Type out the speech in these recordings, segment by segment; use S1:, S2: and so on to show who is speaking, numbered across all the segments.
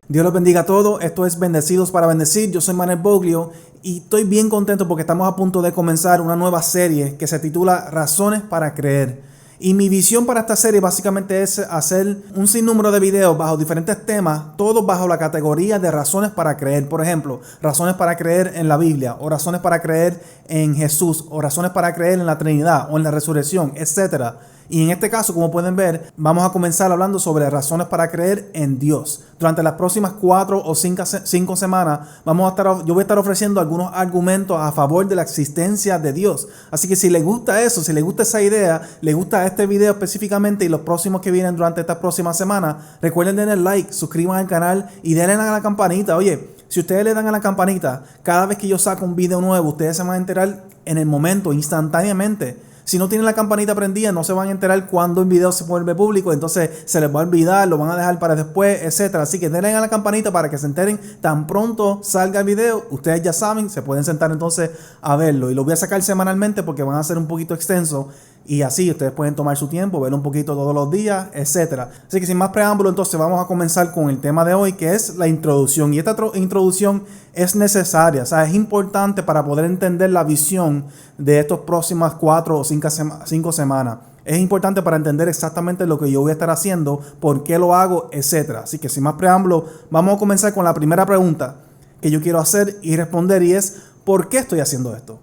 S1: Dios los bendiga a todos. Esto es Bendecidos para Bendecir. Yo soy Manuel Boglio y estoy bien contento porque estamos a punto de comenzar una nueva serie que se titula Razones para Creer. Y mi visión para esta serie básicamente es hacer un sinnúmero de videos bajo diferentes temas, todos bajo la categoría de razones para creer. Por ejemplo, razones para creer en la Biblia, o razones para creer en Jesús, o razones para creer en la Trinidad, o en la resurrección, etc. Y en este caso, como pueden ver, vamos a comenzar hablando sobre razones para creer en Dios. Durante las próximas 4 o 5 semanas, yo voy a estar ofreciendo algunos argumentos a favor de la existencia de Dios. Así que si les gusta eso, si les gusta esa idea, les gusta este video específicamente y los próximos que vienen durante estas próximas semanas, recuerden darle like, suscriban al canal y denle a la campanita. Oye, si ustedes le dan a la campanita, cada vez que yo saco un video nuevo, ustedes se van a enterar en el momento, instantáneamente. Si no tienen la campanita prendida, no se van a enterar cuando un video se vuelve público, entonces se les va a olvidar, lo van a dejar para después, etc. Así que denle a la campanita para que se enteren tan pronto salga el video. Ustedes ya saben, se pueden sentar entonces a verlo. Y lo voy a sacar semanalmente porque van a ser un poquito extensos. Y así ustedes pueden tomar su tiempo, verlo un poquito todos los días, etc. Así que sin más preámbulo, entonces vamos a comenzar con el tema de hoy, que es la introducción. Y esta introducción es necesaria, o sea, es importante para poder entender la visión de estas próximas 4 o 5 semanas. Es importante para entender exactamente lo que yo voy a estar haciendo, por qué lo hago, etc. Así que sin más preámbulo, vamos a comenzar con la primera pregunta que yo quiero hacer y responder, y es ¿por qué estoy haciendo esto?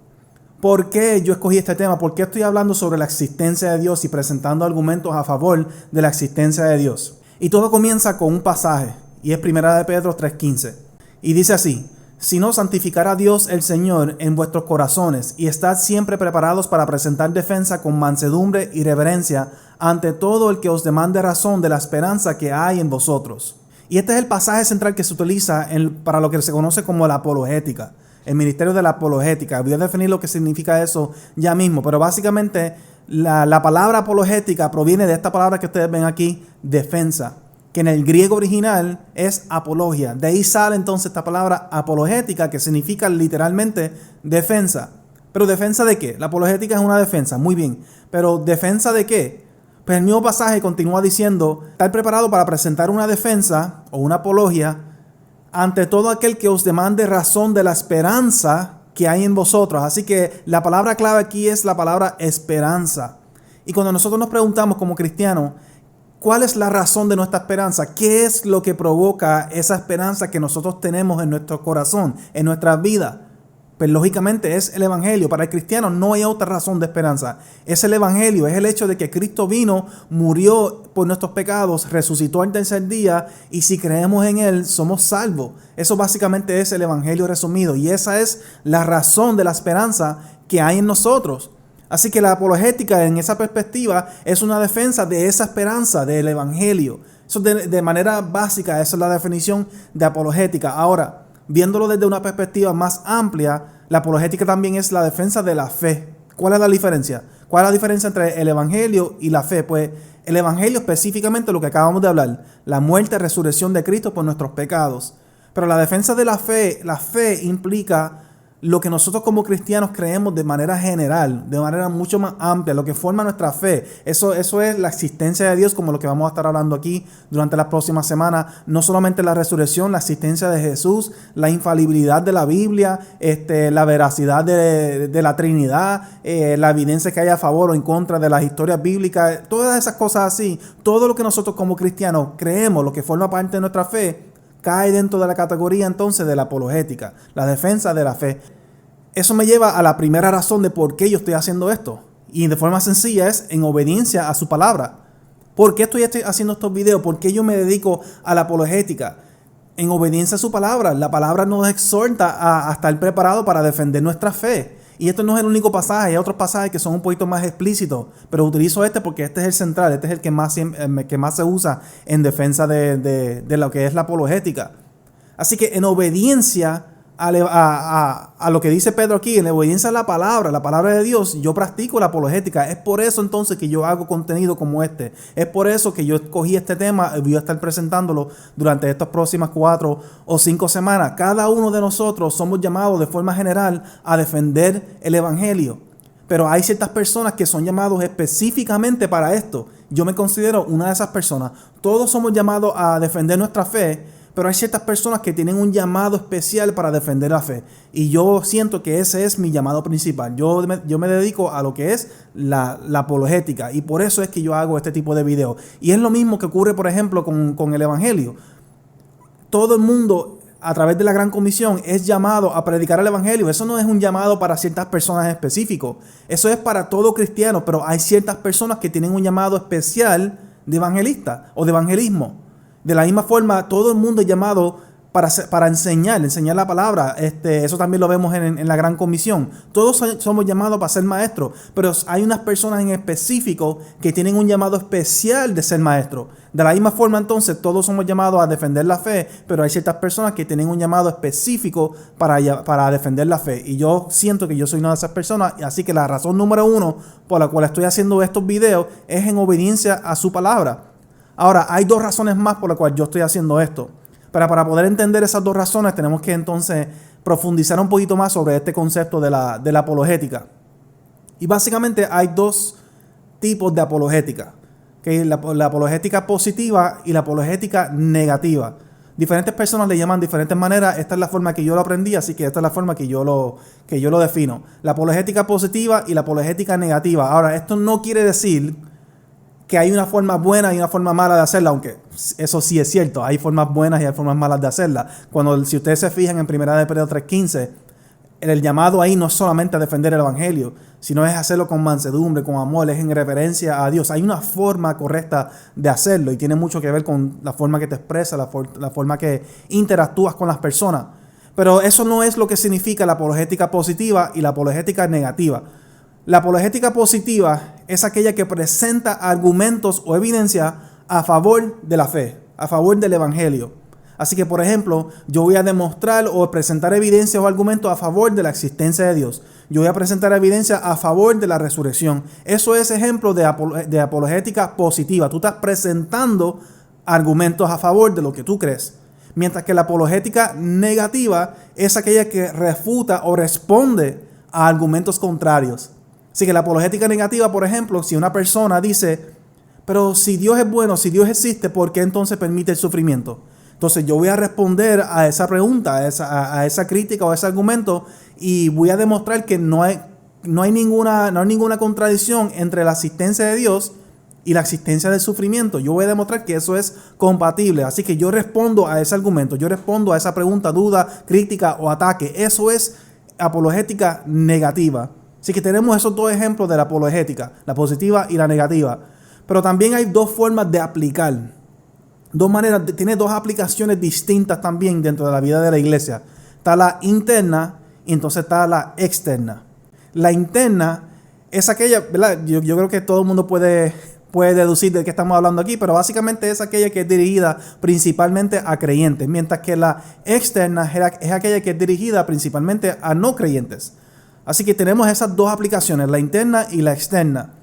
S1: ¿Por qué yo escogí este tema? ¿Por qué estoy hablando sobre la existencia de Dios y presentando argumentos a favor de la existencia de Dios? Y todo comienza con un pasaje, y es 1 de Pedro 3:15. Y dice así: sino santificará Dios el Señor en vuestros corazones, y estad siempre preparados para presentar defensa con mansedumbre y reverencia ante todo el que os demande razón de la esperanza que hay en vosotros. Y este es el pasaje central que se utiliza para lo que se conoce como la apologética. El ministerio de la apologética. Voy a definir lo que significa eso ya mismo, pero básicamente la palabra apologética proviene de esta palabra que ustedes ven aquí, defensa, que en el griego original es apologia. De ahí sale entonces esta palabra apologética, que significa literalmente defensa. ¿Pero defensa de qué? La apologética es una defensa, muy bien. ¿Pero defensa de qué? Pues el mismo pasaje continúa diciendo: estar preparado para presentar una defensa o una apología ante todo aquel que os demande razón de la esperanza que hay en vosotros. Así que la palabra clave aquí es la palabra esperanza. Y cuando nosotros nos preguntamos como cristianos, ¿cuál es la razón de nuestra esperanza? ¿Qué es lo que provoca esa esperanza que nosotros tenemos en nuestro corazón, en nuestra vida? Pues lógicamente es el Evangelio. Para el cristiano no hay otra razón de esperanza. Es el Evangelio, es el hecho de que Cristo vino, murió por nuestros pecados, resucitó al tercer día, y si creemos en Él somos salvos. Eso básicamente es el Evangelio resumido, y esa es la razón de la esperanza que hay en nosotros. Así que la apologética en esa perspectiva es una defensa de esa esperanza del Evangelio. Eso de manera básica, esa es la definición de apologética. Ahora, viéndolo desde una perspectiva más amplia, la apologética también es la defensa de la fe. ¿Cuál es la diferencia? ¿Cuál es la diferencia entre el Evangelio y la fe? Pues el Evangelio específicamente lo que acabamos de hablar, la muerte y resurrección de Cristo por nuestros pecados. Pero la defensa de la fe implica lo que nosotros como cristianos creemos de manera general, de manera mucho más amplia, lo que forma nuestra fe. Eso es la existencia de Dios, como lo que vamos a estar hablando aquí durante las próximas semanas. No solamente la resurrección, la existencia de Jesús, la infalibilidad de la Biblia, la veracidad de la Trinidad, la evidencia que hay a favor o en contra de las historias bíblicas, todas esas cosas así. Todo lo que nosotros como cristianos creemos, lo que forma parte de nuestra fe, cae dentro de la categoría entonces de la apologética, la defensa de la fe. Eso me lleva a la primera razón de por qué yo estoy haciendo esto. Y de forma sencilla es en obediencia a su palabra. ¿Por qué estoy haciendo estos videos? ¿Por qué yo me dedico a la apologética? En obediencia a su palabra. La palabra nos exhorta a estar preparados para defender nuestra fe. Y esto no es el único pasaje, hay otros pasajes que son un poquito más explícitos, pero utilizo este porque este es el central, este es el que más se usa en defensa de lo que es la apologética. Así que en obediencia a lo que dice Pedro aquí, en obediencia a la palabra de Dios, yo practico la apologética. Es por eso entonces que yo hago contenido como este. Es por eso que yo escogí este tema y voy a estar presentándolo durante estas próximas 4 o 5 semanas. Cada uno de nosotros somos llamados de forma general a defender el evangelio. Pero hay ciertas personas que son llamados específicamente para esto. Yo me considero una de esas personas. Todos somos llamados a defender nuestra fe, pero hay ciertas personas que tienen un llamado especial para defender la fe. Y yo siento que ese es mi llamado principal. Yo me dedico a lo que es la apologética. Y por eso es que yo hago este tipo de videos. Y es lo mismo que ocurre, por ejemplo, con el evangelio. Todo el mundo, a través de la Gran Comisión, es llamado a predicar el evangelio. Eso no es un llamado para ciertas personas específicos. Eso es para todo cristiano. Pero hay ciertas personas que tienen un llamado especial de evangelista o de evangelismo. De la misma forma, todo el mundo es llamado para enseñar la palabra. Eso también lo vemos en la Gran Comisión. Todos somos llamados para ser maestros, pero hay unas personas en específico que tienen un llamado especial de ser maestros. De la misma forma, entonces, todos somos llamados a defender la fe, pero hay ciertas personas que tienen un llamado específico para defender la fe. Y yo siento que yo soy una de esas personas, así que la razón número 1 por la cual estoy haciendo estos videos es en obediencia a su palabra. Ahora, hay 2 razones más por las cuales yo estoy haciendo esto. Pero para poder entender esas 2 razones, tenemos que entonces profundizar un poquito más sobre este concepto de la apologética. Y básicamente hay 2 tipos de apologética. ¿Okay? La apologética positiva y la apologética negativa. Diferentes personas le llaman de diferentes maneras. Esta es la forma que yo lo aprendí, así que esta es la forma que yo lo defino. La apologética positiva y la apologética negativa. Ahora, esto no quiere decir que hay una forma buena y una forma mala de hacerla, aunque eso sí es cierto, hay formas buenas y hay formas malas de hacerla. Si ustedes se fijan en 1 de Pedro 3:15, el llamado ahí no es solamente a defender el evangelio, sino es hacerlo con mansedumbre, con amor, es en reverencia a Dios. Hay una forma correcta de hacerlo y tiene mucho que ver con la forma que te expresas, la forma que interactúas con las personas. Pero eso no es lo que significa la apologética positiva y la apologética negativa. La apologética positiva es aquella que presenta argumentos o evidencia a favor de la fe, a favor del evangelio. Así que, por ejemplo, yo voy a demostrar o presentar evidencias o argumentos a favor de la existencia de Dios. Yo voy a presentar evidencia a favor de la resurrección. Eso es ejemplo de apologética positiva. Tú estás presentando argumentos a favor de lo que tú crees. Mientras que la apologética negativa es aquella que refuta o responde a argumentos contrarios. Así que la apologética negativa, por ejemplo, si una persona dice, pero si Dios es bueno, si Dios existe, ¿por qué entonces permite el sufrimiento? Entonces yo voy a responder a esa pregunta, a esa crítica o a ese argumento y voy a demostrar que no hay ninguna contradicción entre la existencia de Dios y la existencia del sufrimiento. Yo voy a demostrar que eso es compatible. Así que yo respondo a ese argumento, yo respondo a esa pregunta, duda, crítica o ataque. Eso es apologética negativa. Así que tenemos esos 2 ejemplos de la apologética, la positiva y la negativa. Pero también hay 2 formas de aplicar. 2 maneras, tiene 2 aplicaciones distintas también dentro de la vida de la iglesia. Está la interna y entonces está la externa. La interna es aquella, ¿verdad? Yo creo que todo el mundo puede deducir de qué estamos hablando aquí, pero básicamente es aquella que es dirigida principalmente a creyentes, mientras que la externa es aquella que es dirigida principalmente a no creyentes. Así que tenemos esas 2 aplicaciones, la interna y la externa.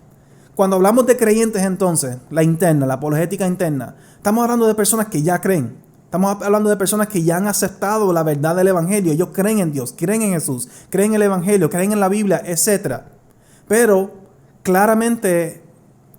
S1: Cuando hablamos de creyentes entonces, la interna, la apologética interna, estamos hablando de personas que ya creen. Estamos hablando de personas que ya han aceptado la verdad del evangelio. Ellos creen en Dios, creen en Jesús, creen en el evangelio, creen en la Biblia, etc. Pero claramente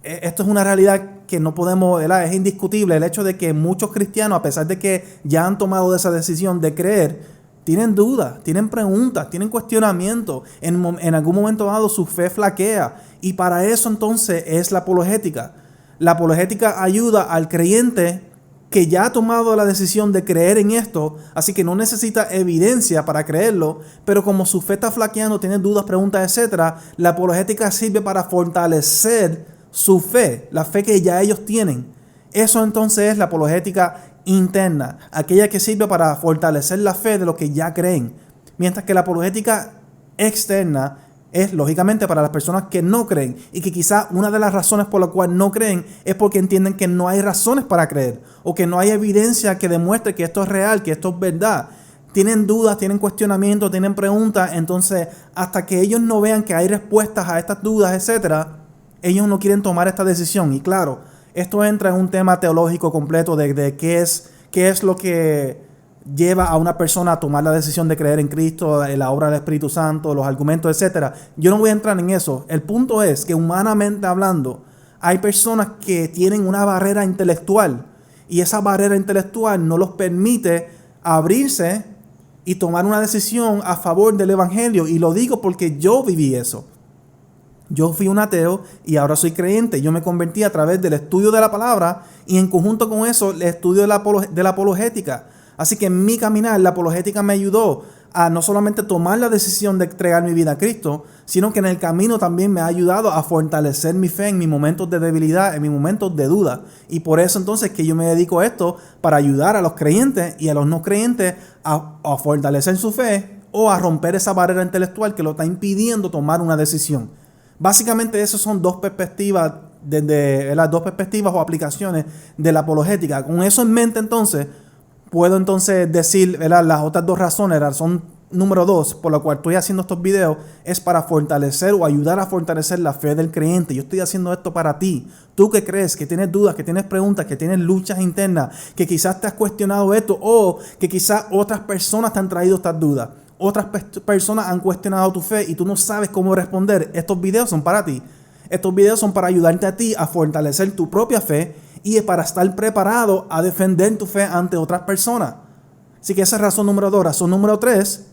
S1: esto es una realidad que no podemos, ¿verdad? Es indiscutible el hecho de que muchos cristianos, a pesar de que ya han tomado esa decisión de creer, tienen dudas, tienen preguntas, tienen cuestionamientos. En algún momento dado su fe flaquea. Y para eso entonces es la apologética. La apologética ayuda al creyente que ya ha tomado la decisión de creer en esto, así que no necesita evidencia para creerlo, pero como su fe está flaqueando, tiene dudas, preguntas, etc., la apologética sirve para fortalecer su fe, la fe que ya ellos tienen. Eso entonces es la apologética interna, aquella que sirve para fortalecer la fe de los que ya creen. Mientras que la apologética externa es lógicamente para las personas que no creen y que quizá una de las razones por las cuales no creen es porque entienden que no hay razones para creer o que no hay evidencia que demuestre que esto es real, que esto es verdad. tienen dudas, tienen cuestionamientos, tienen preguntas. Entonces, hasta que ellos no vean que hay respuestas a estas dudas, etcétera, ellos no quieren tomar esta decisión. Y claro, esto entra en un tema teológico completo de qué es lo que lleva a una persona a tomar la decisión de creer en Cristo, en la obra del Espíritu Santo, los argumentos, etcétera. Yo no voy a entrar en eso. El punto es que humanamente hablando, hay personas que tienen una barrera intelectual y esa barrera intelectual no los permite abrirse y tomar una decisión a favor del Evangelio. Y lo digo porque yo viví eso. Yo fui un ateo y ahora soy creyente. Yo me convertí a través del estudio de la palabra y en conjunto con eso el estudio de la apologética. Así que en mi caminar la apologética me ayudó a no solamente tomar la decisión de entregar mi vida a Cristo, sino que en el camino también me ha ayudado a fortalecer mi fe en mis momentos de debilidad, en mis momentos de duda. Y por eso entonces que yo me dedico a esto, para ayudar a los creyentes y a los no creyentes a fortalecer su fe o a romper esa barrera intelectual que lo está impidiendo tomar una decisión. Básicamente esas son dos perspectivas, las dos perspectivas o aplicaciones de la apologética. Con eso en mente entonces, puedo entonces decir, ¿verdad?, las otras dos razones. La razón número 2 por la cual estoy haciendo estos videos es para fortalecer o ayudar a fortalecer la fe del creyente. Yo estoy haciendo esto para ti. Tú que crees, que tienes dudas, que tienes preguntas, que tienes luchas internas, que quizás te has cuestionado esto o que quizás otras personas te han traído estas dudas. Otras personas han cuestionado tu fe y tú no sabes cómo responder. Estos videos son para ti. Estos videos son para ayudarte a ti a fortalecer tu propia fe y para estar preparado a defender tu fe ante otras personas. Así que esa es razón número 2. Razón número 3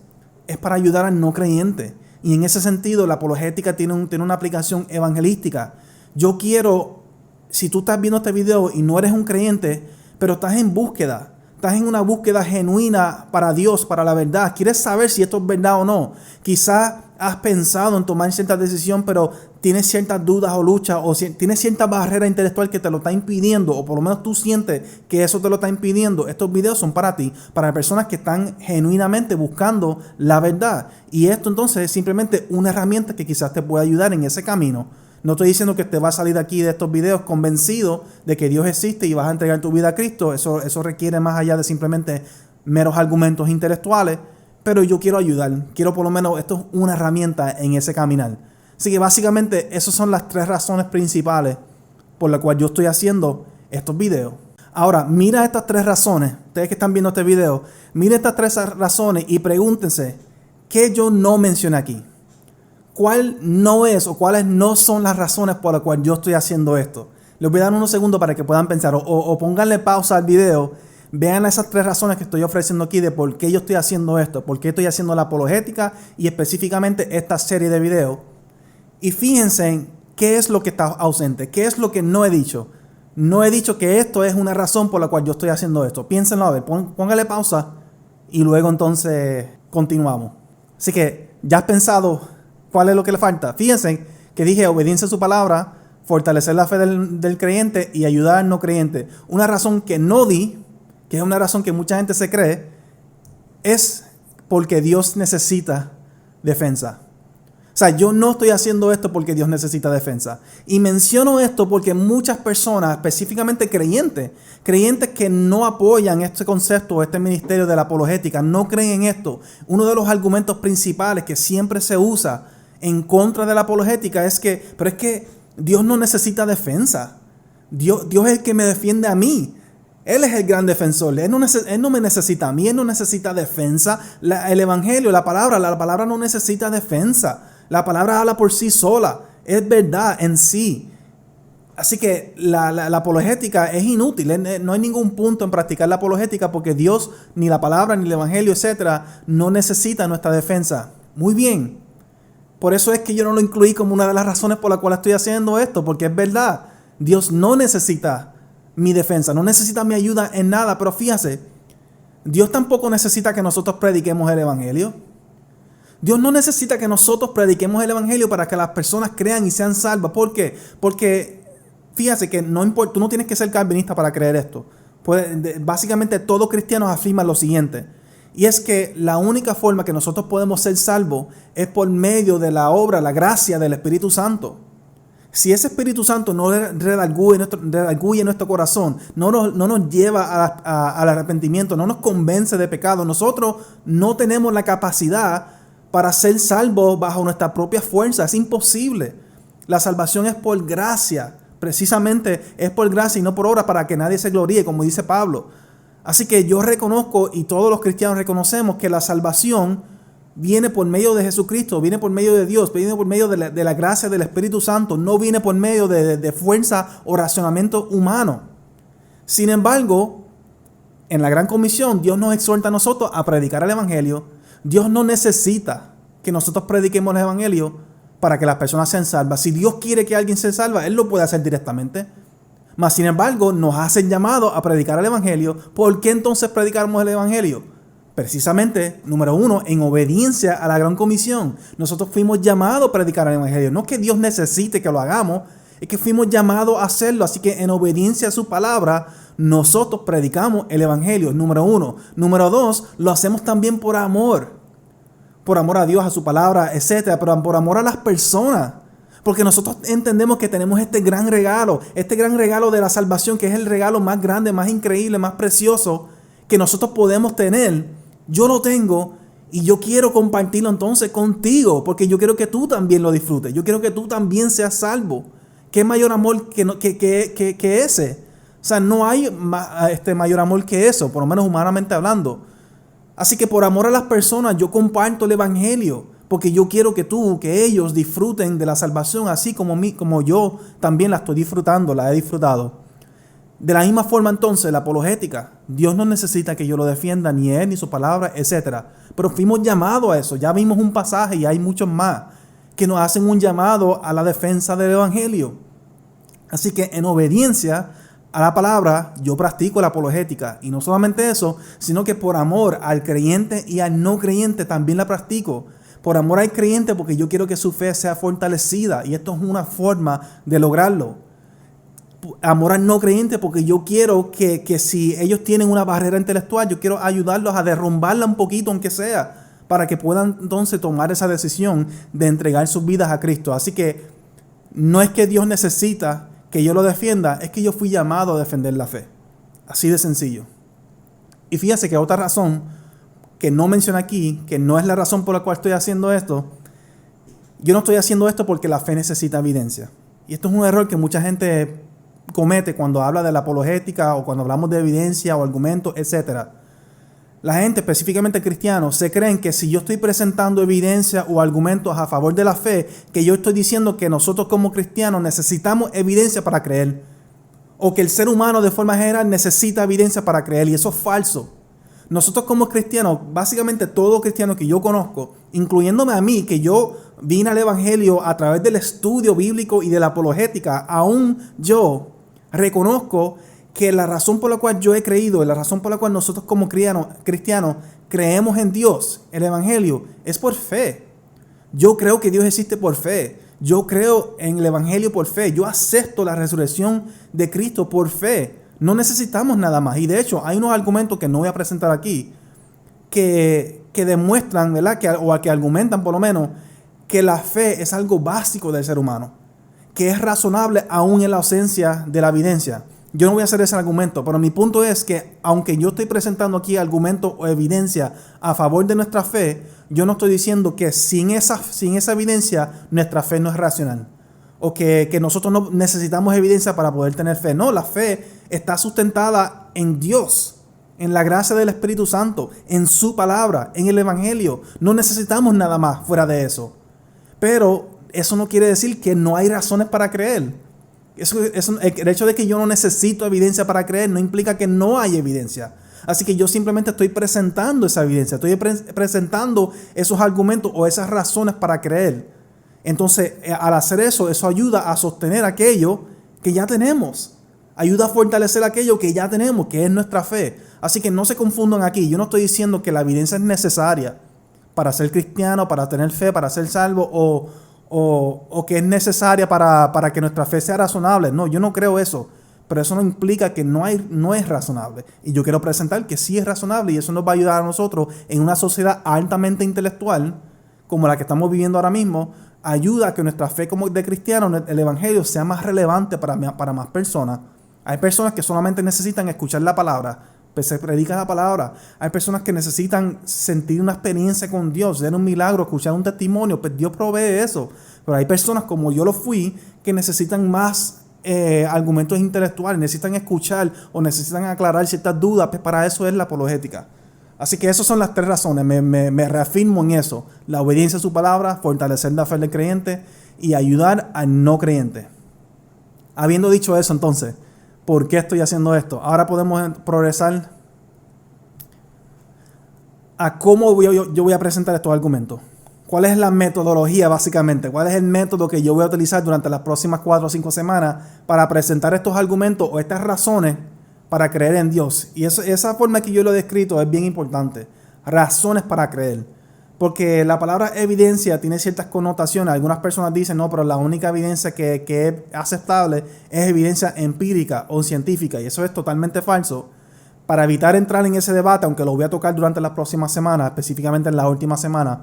S1: es para ayudar al no creyente. Y en ese sentido la apologética tiene una aplicación evangelística. Yo quiero, si tú estás viendo este video y no eres un creyente, pero estás en búsqueda, estás en una búsqueda genuina para Dios, para la verdad, quieres saber si esto es verdad o no. Quizás has pensado en tomar cierta decisión, pero tienes ciertas dudas o luchas, o tienes cierta barrera intelectual que te lo está impidiendo, o por lo menos tú sientes que eso te lo está impidiendo. Estos videos son para ti, para personas que están genuinamente buscando la verdad. Y esto entonces es simplemente una herramienta que quizás te pueda ayudar en ese camino. No estoy diciendo que te vas a salir de aquí de estos videos convencido de que Dios existe y vas a entregar tu vida a Cristo. Eso requiere más allá de simplemente meros argumentos intelectuales. Pero yo quiero ayudar. Quiero por lo menos, esto es una herramienta en ese caminar. Así que básicamente esas son las 3 razones principales por las cuales yo estoy haciendo estos videos. Ahora, mira estas 3 razones. Ustedes que están viendo este video, miren estas 3 razones y pregúntense, ¿qué yo no mencioné aquí? ¿Cuál no es o cuáles no son las razones por las cuales yo estoy haciendo esto? Les voy a dar unos segundos para que puedan pensar o pónganle pausa al video. Vean esas 3 razones que estoy ofreciendo aquí de por qué yo estoy haciendo esto, por qué estoy haciendo la apologética y específicamente esta serie de videos. Y fíjense en qué es lo que está ausente, qué es lo que no he dicho. No he dicho que esto es una razón por la cual yo estoy haciendo esto. Piénsenlo a ver, póngale pausa y luego entonces continuamos. Así que, ¿ya has pensado cuál es lo que le falta? Fíjense que dije obediencia a su palabra, fortalecer la fe del creyente y ayudar al no creyente. Una razón que no di, que es una razón que mucha gente se cree, es porque Dios necesita defensa. O sea, yo no estoy haciendo esto porque Dios necesita defensa. Y menciono esto porque muchas personas, específicamente creyentes que no apoyan este concepto, este ministerio de la apologética, no creen en esto. Uno de los argumentos principales que siempre se usa en contra de la apologética es que Dios no necesita defensa. Dios es el que me defiende a mí. Él es el gran defensor. Él no me necesita a mí. Él no necesita defensa. El evangelio, la palabra no necesita defensa. La palabra habla por sí sola. Es verdad en sí. Así que la apologética es inútil. No hay ningún punto en practicar la apologética porque Dios, ni la palabra, ni el evangelio, etcétera, no necesita nuestra defensa. Muy bien. Por eso es que yo no lo incluí como una de las razones por la cual estoy haciendo esto, porque es verdad. Dios no necesita mi defensa, no necesita mi ayuda en nada, pero fíjate, Dios tampoco necesita que nosotros prediquemos el evangelio. Dios no necesita que nosotros prediquemos el evangelio para que las personas crean y sean salvas. ¿Por qué? Porque fíjate que no importa, tú no tienes que ser calvinista para creer esto. Básicamente todo cristiano afirma lo siguiente, y es que la única forma que nosotros podemos ser salvos es por medio de la obra, la gracia del Espíritu Santo. Si ese Espíritu Santo no redarguye nuestro corazón, no nos lleva al arrepentimiento, no nos convence de pecado, nosotros no tenemos la capacidad para ser salvos bajo nuestra propia fuerza. Es imposible. La salvación es por gracia. Precisamente es por gracia y no por obra, para que nadie se gloríe, como dice Pablo. Así que yo reconozco, y todos los cristianos reconocemos, que la salvación viene por medio de Jesucristo, viene por medio de Dios, viene por medio de la gracia del Espíritu Santo, no viene por medio de fuerza o racionamiento humano. Sin embargo, en la Gran Comisión, Dios nos exhorta a nosotros a predicar el Evangelio. Dios no necesita que nosotros prediquemos el Evangelio para que las personas sean salvas. Si Dios quiere que alguien se salva, Él lo puede hacer directamente. Mas, sin embargo, nos hace llamado a predicar el Evangelio. ¿Por qué entonces predicamos el Evangelio? Precisamente, número 1, en obediencia a la Gran Comisión. Nosotros fuimos llamados a predicar el Evangelio. No es que Dios necesite que lo hagamos, es que fuimos llamados a hacerlo. Así que en obediencia a su palabra, nosotros predicamos el Evangelio, número 1. Número 2, lo hacemos también por amor. Por amor a Dios, a su palabra, etcétera, pero por amor a las personas. Porque nosotros entendemos que tenemos este gran regalo de la salvación, que es el regalo más grande, más increíble, más precioso que nosotros podemos tener. Yo lo tengo y yo quiero compartirlo entonces contigo, porque yo quiero que tú también lo disfrutes. Yo quiero que tú también seas salvo. ¿Qué mayor amor que ese? O sea, no hay mayor amor que eso, por lo menos humanamente hablando. Así que por amor a las personas yo comparto el Evangelio, porque yo quiero que ellos disfruten de la salvación así como yo también la estoy disfrutando, la he disfrutado. De la misma forma entonces la apologética. Dios no necesita que yo lo defienda, ni Él, ni su palabra, etc. Pero fuimos llamados a eso. Ya vimos un pasaje y hay muchos más que nos hacen un llamado a la defensa del Evangelio. Así que en obediencia a la palabra yo practico la apologética. Y no solamente eso, sino que por amor al creyente y al no creyente también la practico. Por amor al creyente, porque yo quiero que su fe sea fortalecida. Y esto es una forma de lograrlo. Amor al no creyente, porque yo quiero que si ellos tienen una barrera intelectual, yo quiero ayudarlos a derrumbarla un poquito, aunque sea, para que puedan entonces tomar esa decisión de entregar sus vidas a Cristo. Así que no es que Dios necesita que yo lo defienda, es que yo fui llamado a defender la fe. Así de sencillo. Y fíjense que otra razón que no menciona aquí, que no es la razón por la cual estoy haciendo esto, yo no estoy haciendo esto porque la fe necesita evidencia. Y esto es un error que mucha gente comete cuando habla de la apologética o cuando hablamos de evidencia o argumentos, etc. La gente, específicamente cristianos, se creen que si yo estoy presentando evidencia o argumentos a favor de la fe, que yo estoy diciendo que nosotros como cristianos necesitamos evidencia para creer, o que el ser humano de forma general necesita evidencia para creer, y eso es falso. Nosotros como cristianos, básicamente todo cristiano que yo conozco, incluyéndome a mí, que yo vine al Evangelio a través del estudio bíblico y de la apologética, aún yo reconozco que la razón por la cual yo he creído, la razón por la cual nosotros como cristianos creemos en Dios, el Evangelio, es por fe. Yo creo que Dios existe por fe. Yo creo en el Evangelio por fe. Yo acepto la resurrección de Cristo por fe. No necesitamos nada más. Y de hecho, hay unos argumentos que no voy a presentar aquí que demuestran, ¿verdad? O que argumentan por lo menos que la fe es algo básico del ser humano, que es razonable aún en la ausencia de la evidencia. Yo no voy a hacer ese argumento, pero mi punto es que aunque yo estoy presentando aquí argumentos o evidencia a favor de nuestra fe, yo no estoy diciendo que sin esa evidencia nuestra fe no es racional, o que nosotros no necesitamos evidencia para poder tener fe. No, la fe está sustentada en Dios, en la gracia del Espíritu Santo, en su palabra, en el Evangelio. No necesitamos nada más fuera de eso. Pero eso no quiere decir que no hay razones para creer. El hecho de que yo no necesito evidencia para creer no implica que no hay evidencia. Así que yo simplemente estoy presentando esa evidencia, estoy presentando esos argumentos o esas razones para creer. Entonces, al hacer eso, eso ayuda a sostener aquello que ya tenemos. Ayuda a fortalecer aquello que ya tenemos, que es nuestra fe. Así que no se confundan aquí. Yo no estoy diciendo que la evidencia es necesaria para ser cristiano, para tener fe, para ser salvo, o que es necesaria para que nuestra fe sea razonable. No, yo no creo eso. Pero eso no implica que no es razonable. Y yo quiero presentar que sí es razonable, y eso nos va a ayudar a nosotros en una sociedad altamente intelectual como la que estamos viviendo ahora mismo, ayuda a que nuestra fe como de cristianos, el evangelio, sea más relevante para más personas. Hay personas que solamente necesitan escuchar la palabra, pues se predica la palabra. Hay personas que necesitan sentir una experiencia con Dios, ver un milagro, escuchar un testimonio, pues Dios provee eso. Pero hay personas como yo lo fui, que necesitan más argumentos intelectuales, necesitan escuchar o necesitan aclarar ciertas dudas, pues para eso es la apologética. Así que esas son las 3 razones, me reafirmo en eso: la obediencia a su palabra, fortalecer la fe del creyente y ayudar al no creyente. Habiendo dicho eso, entonces, ¿por qué estoy haciendo esto? Ahora podemos progresar a cómo yo voy a presentar estos argumentos. ¿Cuál es la metodología básicamente? ¿Cuál es el método que yo voy a utilizar durante las próximas 4 o 5 semanas para presentar estos argumentos o estas razones para creer en Dios? Y esa forma que yo lo he descrito es bien importante. Razones para creer. Porque la palabra evidencia tiene ciertas connotaciones. Algunas personas dicen, no, pero la única evidencia que es aceptable es evidencia empírica o científica. Y eso es totalmente falso. Para evitar entrar en ese debate, aunque lo voy a tocar durante las próximas semanas, específicamente en la última semana,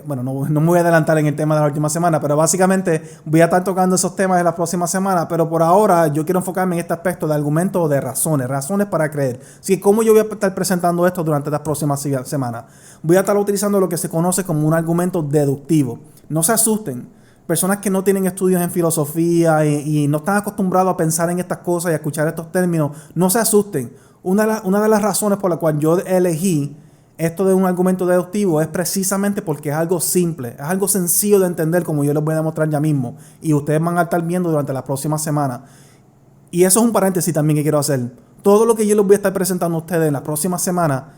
S1: bueno, no me voy a adelantar en el tema de la última semana, pero básicamente voy a estar tocando esos temas en la próxima semana, pero por ahora yo quiero enfocarme en este aspecto de argumentos o de razones para creer. Así que, ¿cómo yo voy a estar presentando esto durante las próximas semanas? Voy a estar utilizando lo que se conoce como un argumento deductivo. No se asusten. Personas que no tienen estudios en filosofía y no están acostumbrados a pensar en estas cosas y a escuchar estos términos, no se asusten. Una de las razones por la cual yo elegí esto de un argumento deductivo es precisamente porque es algo simple, es algo sencillo de entender, como yo les voy a demostrar ya mismo. Y ustedes van a estar viendo durante la próxima semana. Y eso es un paréntesis también que quiero hacer. Todo lo que yo les voy a estar presentando a ustedes en la próxima semana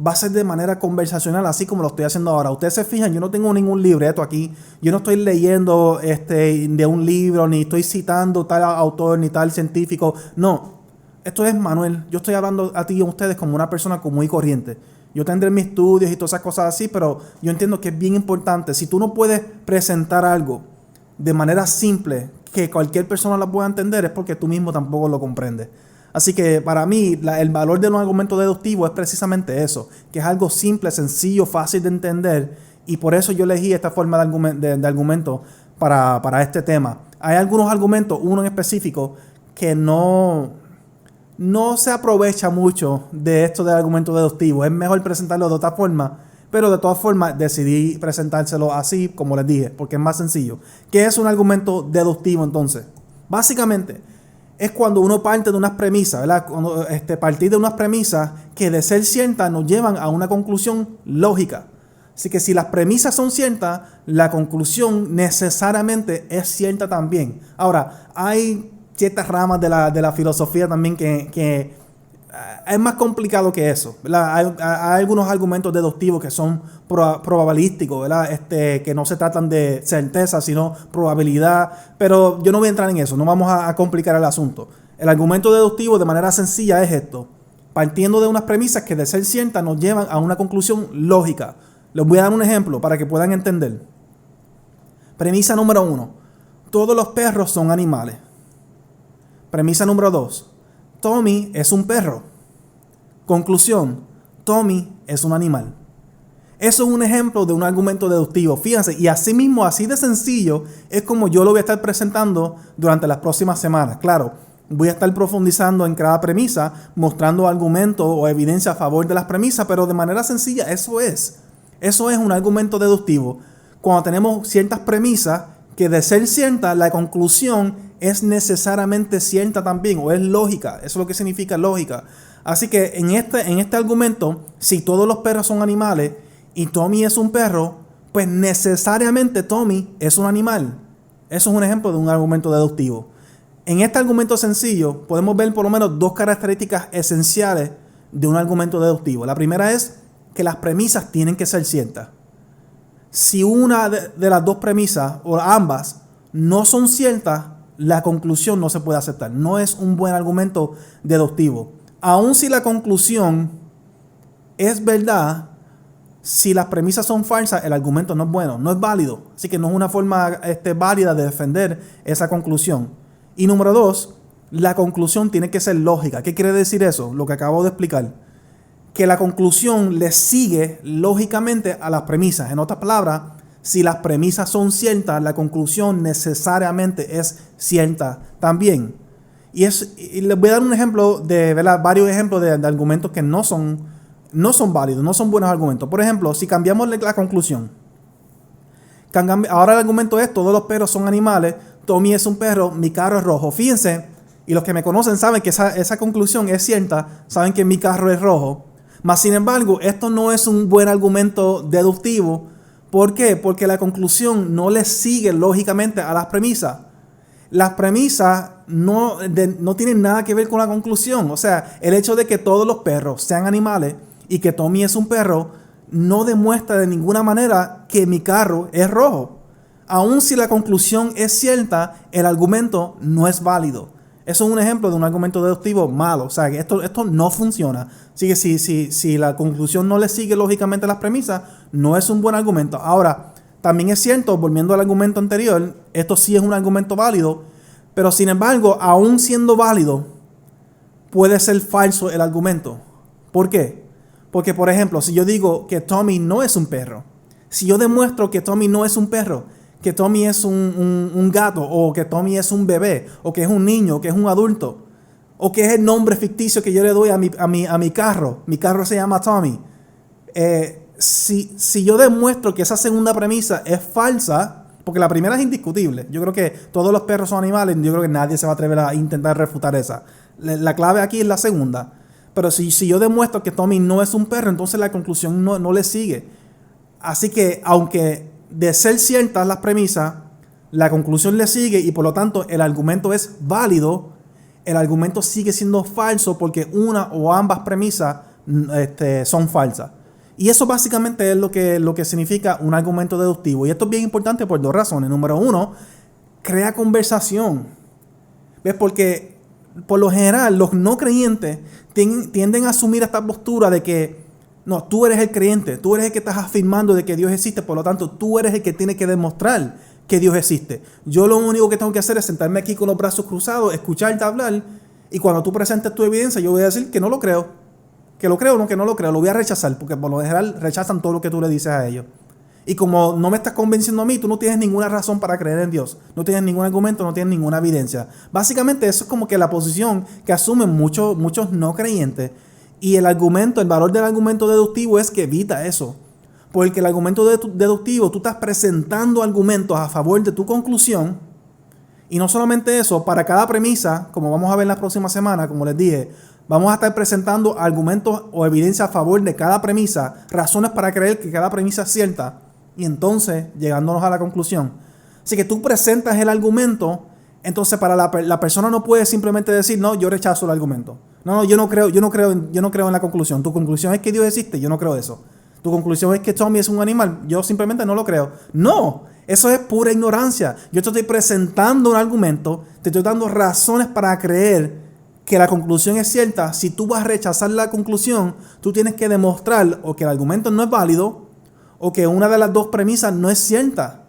S1: va a ser de manera conversacional, así como lo estoy haciendo ahora. Ustedes se fijan, yo no tengo ningún libreto aquí. Yo no estoy leyendo de un libro, ni estoy citando tal autor, ni tal científico. No, esto es Manuel. Yo estoy hablando a ti y a ustedes como una persona común y corriente. Yo tendré mis estudios y todas esas cosas así, pero yo entiendo que es bien importante. Si tú no puedes presentar algo de manera simple que cualquier persona la pueda entender, es porque tú mismo tampoco lo comprendes. Así que para mí el valor de un argumento deductivo es precisamente eso, que es algo simple, sencillo, fácil de entender, y por eso yo elegí esta forma de argumento para este tema. Hay algunos argumentos, uno en específico, que no se aprovecha mucho de esto del argumento deductivo. Es mejor presentarlo de otra forma, pero de todas formas decidí presentárselo así, como les dije, porque es más sencillo. ¿Qué es un argumento deductivo entonces? Básicamente es cuando uno parte de unas premisas, ¿verdad? Partir de unas premisas que de ser ciertas nos llevan a una conclusión lógica. Así que si las premisas son ciertas, la conclusión necesariamente es cierta también. Ahora, hay ciertas ramas de la filosofía también que es más complicado que eso, ¿verdad? Hay algunos argumentos deductivos que son probabilísticos, ¿verdad? Que no se tratan de certeza, sino probabilidad, pero yo no voy a entrar en eso, no vamos a complicar el asunto. El argumento deductivo de manera sencilla es esto: partiendo de unas premisas que de ser ciertas nos llevan a una conclusión lógica. Les voy a dar un ejemplo para que puedan entender. Premisa número 1: todos los perros son animales. Premisa número 2: Tommy es un perro. Conclusión: Tommy es un animal. Eso es un ejemplo de un argumento deductivo. Fíjense, y así mismo, así de sencillo, es como yo lo voy a estar presentando durante las próximas semanas. Claro, voy a estar profundizando en cada premisa, mostrando argumentos o evidencia a favor de las premisas, pero de manera sencilla, eso es un argumento deductivo. Cuando tenemos ciertas premisas que de ser cierta, la conclusión es necesariamente cierta también, o es lógica. Eso es lo que significa lógica. Así que en este argumento, si todos los perros son animales y Tommy es un perro, pues necesariamente Tommy es un animal. Eso es un ejemplo de un argumento deductivo. En este argumento sencillo podemos ver por lo menos 2 características esenciales de un argumento deductivo. La primera es que las premisas tienen que ser ciertas. Si una de las 2 premisas o ambas no son ciertas, la conclusión no se puede aceptar. No es un buen argumento deductivo. Aun si la conclusión es verdad, si las premisas son falsas, el argumento no es bueno, no es válido. Así que no es una forma válida de defender esa conclusión. Y número 2, la conclusión tiene que ser lógica. ¿Qué quiere decir eso? Lo que acabo de explicar. Que la conclusión le sigue lógicamente a las premisas. En otras palabras, Si las premisas son ciertas, la conclusión necesariamente es cierta también. Y les voy a dar un ejemplo de, ¿verdad? Varios ejemplos de argumentos que no son válidos, no son buenos argumentos. Por ejemplo, si cambiamos la conclusión. Ahora el argumento es, todos los perros son animales, Tommy es un perro, mi carro es rojo. Fíjense, y los que me conocen saben que esa conclusión es cierta, saben que mi carro es rojo. Mas, sin embargo, esto no es un buen argumento deductivo. ¿Por qué? Porque la conclusión no le sigue lógicamente a las premisas. Las premisas no tienen nada que ver con la conclusión. O sea, el hecho de que todos los perros sean animales y que Tommy es un perro no demuestra de ninguna manera que mi carro es rojo. Aun si la conclusión es cierta, el argumento no es válido. Eso es un ejemplo de un argumento deductivo malo. O sea, que esto no funciona. Así que si la conclusión no le sigue lógicamente a las premisas, no es un buen argumento. Ahora, también es cierto, volviendo al argumento anterior, esto sí es un argumento válido, pero sin embargo, aún siendo válido, puede ser falso el argumento. ¿Por qué? Porque, por ejemplo, si yo digo que Tommy no es un perro, si yo demuestro que Tommy no es un perro, que Tommy es un gato, o que Tommy es un bebé, o que es un niño, o que es un adulto, o que es el nombre ficticio que yo le doy a mi carro se llama Tommy. Si yo demuestro que esa segunda premisa es falsa, porque la primera es indiscutible, yo creo que todos los perros son animales, yo creo que nadie se va a atrever a intentar refutar esa. La clave aquí es la segunda. Pero si yo demuestro que Tommy no es un perro, entonces la conclusión no le sigue. Así que, aunque de ser ciertas las premisas, la conclusión le sigue y por lo tanto el argumento es válido, el argumento sigue siendo falso porque una o ambas premisas son falsas. Y eso básicamente es lo que significa un argumento deductivo. Y esto es bien importante por dos razones. Número uno, crea conversación. ¿Ves? Porque por lo general los no creyentes tienden a asumir esta postura de que no, tú eres el creyente, tú eres el que estás afirmando de que Dios existe, por lo tanto tú eres el que tiene que demostrar que Dios existe. Yo lo único que tengo que hacer es sentarme aquí con los brazos cruzados, escucharte hablar, y cuando tú presentes tu evidencia yo voy a decir que no lo creo, que lo creo o no, que no lo creo, lo voy a rechazar, porque por lo general rechazan todo lo que tú le dices a ellos. Y como no me estás convenciendo a mí, tú no tienes ninguna razón para creer en Dios. No tienes ningún argumento, no tienes ninguna evidencia. Básicamente eso es como que la posición que asumen muchos no creyentes. Y el valor del argumento deductivo es que evita eso. Porque el argumento deductivo, tú estás presentando argumentos a favor de tu conclusión. Y no solamente eso, para cada premisa, como vamos a ver en la próxima semana, como les dije, vamos a estar presentando argumentos o evidencia a favor de cada premisa, razones para creer que cada premisa es cierta. Y entonces, llegándonos a la conclusión. Así que tú presentas el argumento, entonces para la persona no puede simplemente decir, no, yo rechazo el argumento. No, yo no creo en la conclusión. Tu conclusión es que Dios existe, yo no creo eso. Tu conclusión es que Tommy es un animal, yo simplemente no lo creo. No, eso es pura ignorancia. Yo te estoy presentando un argumento, te estoy dando razones para creer que la conclusión es cierta. Si tú vas a rechazar la conclusión, tú tienes que demostrar o que el argumento no es válido o que una de las dos premisas no es cierta.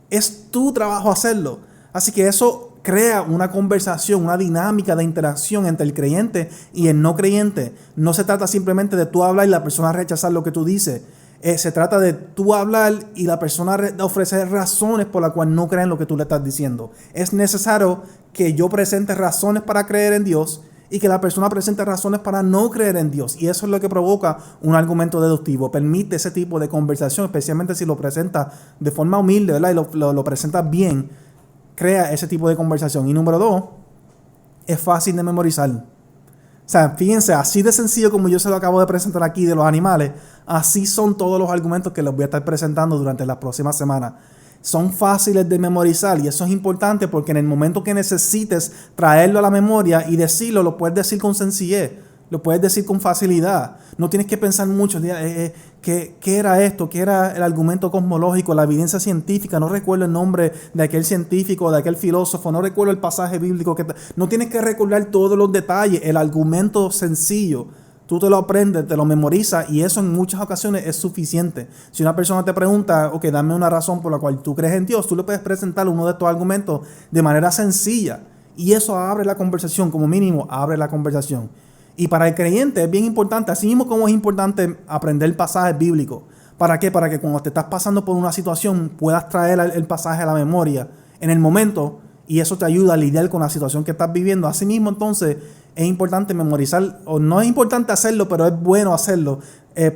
S1: Es tu trabajo hacerlo. Así que eso crea una conversación, una dinámica de interacción entre el creyente y el no creyente. No se trata simplemente de tú hablar y la persona rechazar lo que tú dices. Se trata de tú hablar y la persona ofrecer razones por las cuales no creen lo que tú le estás diciendo. Es necesario que yo presente razones para creer en Dios y que la persona presente razones para no creer en Dios. Y eso es lo que provoca un argumento deductivo. Permite ese tipo de conversación, especialmente si lo presenta de forma humilde, ¿verdad? Y lo presenta bien. Crea ese tipo de conversación. Y número 2, es fácil de memorizar. O sea, fíjense, así de sencillo como yo se lo acabo de presentar aquí de los animales, así son todos los argumentos que les voy a estar presentando durante las próximas semanas. Son fáciles de memorizar y eso es importante porque en el momento que necesites traerlo a la memoria y decirlo, lo puedes decir con sencillez, lo puedes decir con facilidad. No tienes que pensar mucho, ¿qué era esto? ¿Qué era el argumento cosmológico, la evidencia científica? No recuerdo el nombre de aquel científico, de aquel filósofo, no recuerdo el pasaje bíblico. No tienes que recordar todos los detalles, el argumento sencillo. Tú te lo aprendes, te lo memorizas y eso en muchas ocasiones es suficiente. Si una persona te pregunta, ok, dame una razón por la cual tú crees en Dios, tú le puedes presentar uno de estos argumentos de manera sencilla y eso abre la conversación, como mínimo abre la conversación. Y para el creyente es bien importante, así mismo como es importante aprender pasajes bíblicos, ¿Para qué? Para que cuando te estás pasando por una situación puedas traer el pasaje a la memoria en el momento y eso te ayuda a lidiar con la situación que estás viviendo. Asimismo, entonces, es importante memorizar, o no es importante hacerlo, pero es bueno hacerlo,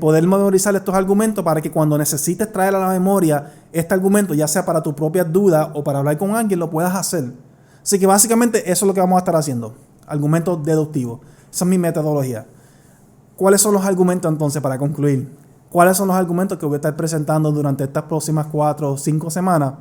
S1: poder memorizar estos argumentos para que cuando necesites traer a la memoria este argumento, ya sea para tus propias dudas o para hablar con alguien, lo puedas hacer. Así que básicamente eso es lo que vamos a estar haciendo. Argumentos deductivos. Esa es mi metodología. ¿Cuáles son los argumentos entonces para concluir? ¿Cuáles son los argumentos que voy a estar presentando durante estas próximas 4 o 5 semanas?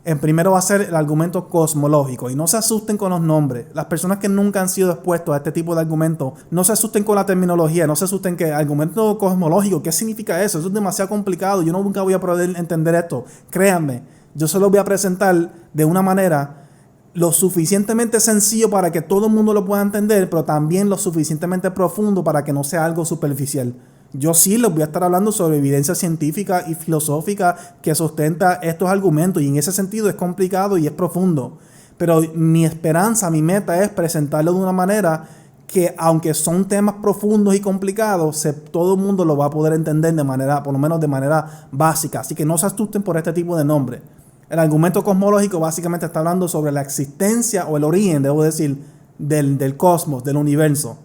S1: El primero va a ser el argumento cosmológico. Y no se asusten con los nombres. Las personas que nunca han sido expuestos a este tipo de argumentos, no se asusten con la terminología, no se asusten que argumento cosmológico, ¿qué significa eso? Eso es demasiado complicado. Yo nunca voy a poder entender esto. Créanme, yo se lo voy a presentar de una manera lo suficientemente sencillo para que todo el mundo lo pueda entender, pero también lo suficientemente profundo para que no sea algo superficial. Yo sí les voy a estar hablando sobre evidencia científica y filosófica que sustenta estos argumentos y en ese sentido es complicado y es profundo. Pero mi esperanza, mi meta es presentarlo de una manera que aunque son temas profundos y complicados, todo el mundo lo va a poder entender de manera, por lo menos de manera básica. Así que no se asusten por este tipo de nombre. El argumento cosmológico básicamente está hablando sobre la existencia o el origen, debo decir, del cosmos, del universo.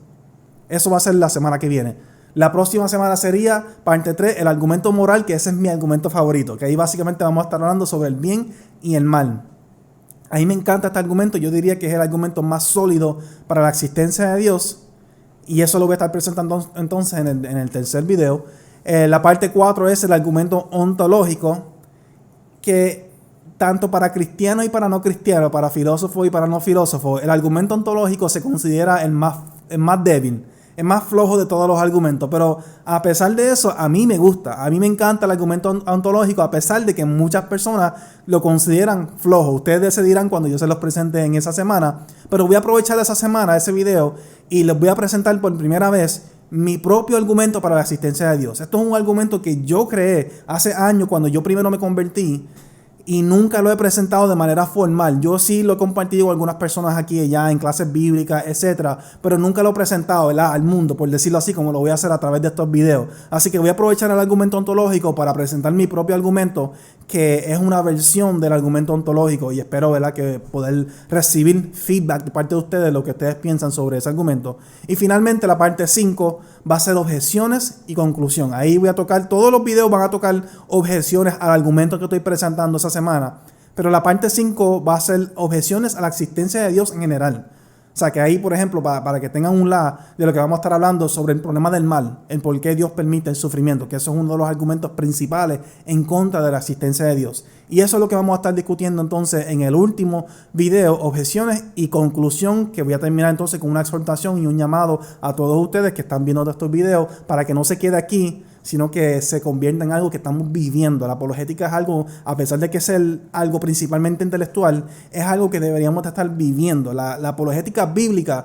S1: Eso va a ser la semana que viene. La próxima semana sería, parte 3, el argumento moral, que ese es mi argumento favorito, que ahí básicamente vamos a estar hablando sobre el bien y el mal. A mí me encanta este argumento, yo diría que es el argumento más sólido para la existencia de Dios, y eso lo voy a estar presentando entonces en el tercer video. La parte 4 es el argumento ontológico, que tanto para cristianos y para no cristianos, para filósofos y para no filósofos, el argumento ontológico se considera el más débil. Es más flojo de todos los argumentos, pero a pesar de eso, a mí me gusta, a mí me encanta el argumento ontológico, a pesar de que muchas personas lo consideran flojo. Ustedes decidirán cuando yo se los presente en esa semana, pero voy a aprovechar esa semana, ese video, y les voy a presentar por primera vez mi propio argumento para la existencia de Dios. Esto es un argumento que yo creé hace años cuando yo primero me convertí, y nunca lo he presentado de manera formal. Yo sí lo he compartido con algunas personas aquí y allá en clases bíblicas, etcétera, pero nunca lo he presentado, ¿verdad?, al mundo, por decirlo así, como lo voy a hacer a través de estos videos. Así que voy a aprovechar el argumento ontológico para presentar mi propio argumento, que es una versión del argumento ontológico, y espero, ¿verdad?, que poder recibir feedback de parte de ustedes de lo que ustedes piensan sobre ese argumento. Y finalmente la parte 5 va a ser objeciones y conclusión. Ahí voy a tocar, todos los videos van a tocar objeciones al argumento que estoy presentando esa semana, pero la parte 5 va a ser objeciones a la existencia de Dios en general. O sea que ahí, por ejemplo, para que tengan un lado de lo que vamos a estar hablando sobre el problema del mal, el por qué Dios permite el sufrimiento, que eso es uno de los argumentos principales en contra de la existencia de Dios. Y eso es lo que vamos a estar discutiendo entonces en el último video, objeciones y conclusión, que voy a terminar entonces con una exhortación y un llamado a todos ustedes que están viendo estos videos para que no se quede aquí, sino que se convierta en algo que estamos viviendo. La apologética es algo, a pesar de que es algo principalmente intelectual, es algo que deberíamos estar viviendo. La apologética bíblica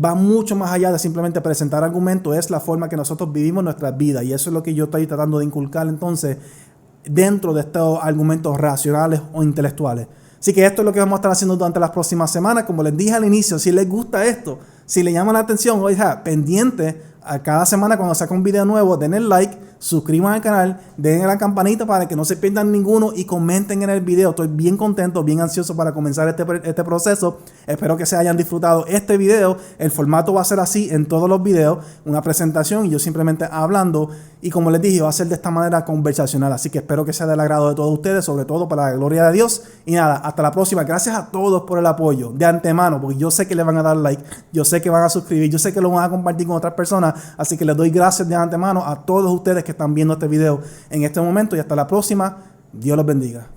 S1: va mucho más allá de simplemente presentar argumentos, es la forma que nosotros vivimos nuestras vidas, y eso es lo que yo estoy tratando de inculcar entonces dentro de estos argumentos racionales o intelectuales. Así que esto es lo que vamos a estar haciendo durante las próximas semanas. Como les dije al inicio, si les gusta esto, si les llama la atención, oiga, pendiente a cada semana cuando saque un video nuevo, denle like, suscriban al canal, denle a la campanita para que no se pierdan ninguno y comenten en el video. Estoy bien contento, bien ansioso para comenzar este proceso. Espero que se hayan disfrutado este video. El formato va a ser así en todos los videos, una presentación y yo simplemente hablando, y como les dije, va a ser de esta manera conversacional. Así que espero que sea del agrado de todos ustedes, sobre todo para la gloria de Dios. Y nada, hasta la próxima. Gracias a todos por el apoyo de antemano, porque yo sé que le van a dar like, yo sé que van a suscribir, yo sé que lo van a compartir con otras personas. Así que les doy gracias de antemano a todos ustedes que están viendo este video en este momento, y hasta la próxima. Dios los bendiga.